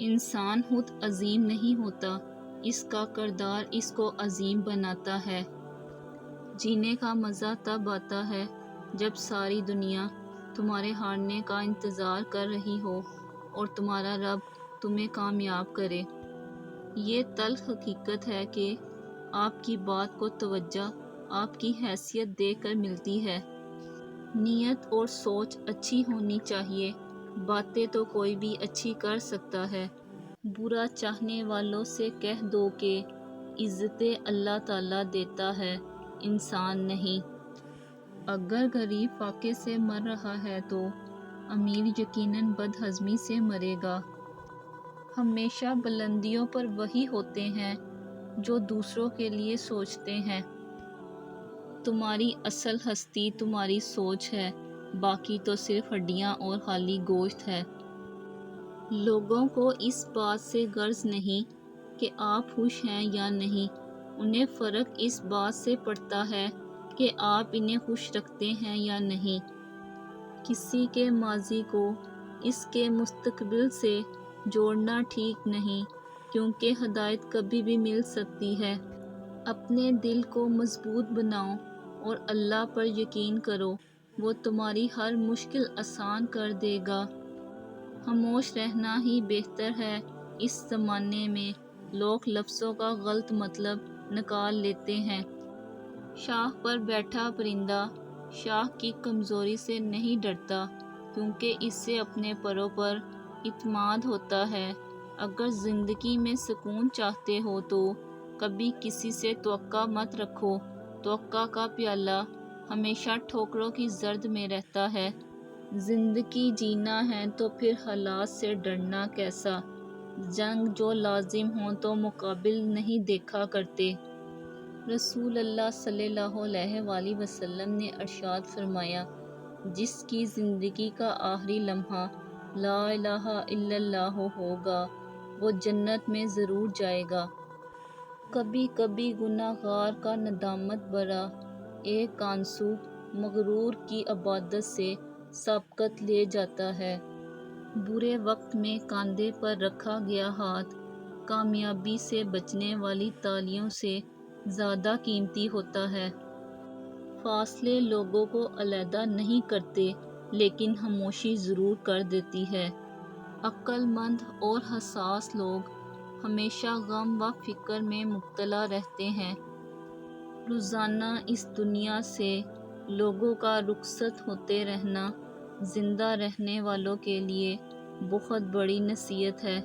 انسان خود عظیم نہیں ہوتا، اس کا کردار اس کو عظیم بناتا ہے۔ جینے کا مزہ تب آتا ہے جب ساری دنیا تمہارے ہارنے کا انتظار کر رہی ہو اور تمہارا رب تمہیں کامیاب کرے۔ یہ تلخ حقیقت ہے کہ آپ کی بات کو توجہ آپ کی حیثیت دیکھ کر ملتی ہے۔ نیت اور سوچ اچھی ہونی چاہیے۔ باتیں تو کوئی بھی اچھی کر سکتا ہے۔ برا چاہنے والوں سے کہہ دو کہ عزتیں اللہ تعالیٰ دیتا ہے، انسان نہیں۔ اگر غریب فاقے سے مر رہا ہے تو امیر یقیناً بدہضمی سے مرے گا۔ ہمیشہ بلندیوں پر وہی ہوتے ہیں جو دوسروں کے لیے سوچتے ہیں۔ تمہاری اصل ہستی تمہاری سوچ ہے، باقی تو صرف ہڈیاں اور خالی گوشت ہے۔ لوگوں کو اس بات سے غرض نہیں کہ آپ خوش ہیں یا نہیں، انہیں فرق اس بات سے پڑتا ہے کہ آپ انہیں خوش رکھتے ہیں یا نہیں۔ کسی کے ماضی کو اس کے مستقبل سے جوڑنا ٹھیک نہیں، کیونکہ ہدایت کبھی بھی مل سکتی ہے۔ اپنے دل کو مضبوط بناؤ اور اللہ پر یقین کرو، وہ تمہاری ہر مشکل آسان کر دے گا۔ خاموش رہنا ہی بہتر ہے۔ اس زمانے میں لوگ لفظوں کا غلط مطلب نکال لیتے ہیں۔ شاخ پر بیٹھا پرندہ شاخ کی کمزوری سے نہیں ڈرتا، کیونکہ اس سے اپنے پروں پر اعتماد ہوتا ہے۔ اگر زندگی میں سکون چاہتے ہو تو کبھی کسی سے توقع مت رکھو۔ توقع کا پیالہ ہمیشہ ٹھوکروں کی زرد میں رہتا ہے۔ زندگی جینا ہے تو پھر حالات سے ڈرنا کیسا؟ جنگ جو لازم ہوں تو مقابل نہیں دیکھا کرتے۔ رسول اللہ صلی اللہ علیہ وآلہ وسلم نے ارشاد فرمایا، جس کی زندگی کا آخری لمحہ لا الہ الا اللہ ہوگا، وہ جنت میں ضرور جائے گا۔ کبھی کبھی گناہ گار کا ندامت بھرا ایک آنسو مغرور کی عبادت سے سبقت لے جاتا ہے۔ برے وقت میں کاندھے پر رکھا گیا ہاتھ کامیابی سے بجنے والی تالیوں سے زیادہ قیمتی ہوتا ہے۔ فاصلے لوگوں کو علیحدہ نہیں کرتے، لیکن خاموشی ضرور کر دیتی ہے۔ عقل مند اور حساس لوگ ہمیشہ غم و فکر میں مبتلا رہتے ہیں۔ روزانہ اس دنیا سے لوگوں کا رخصت ہوتے رہنا زندہ رہنے والوں کے لیے بہت بڑی نصیحت ہے۔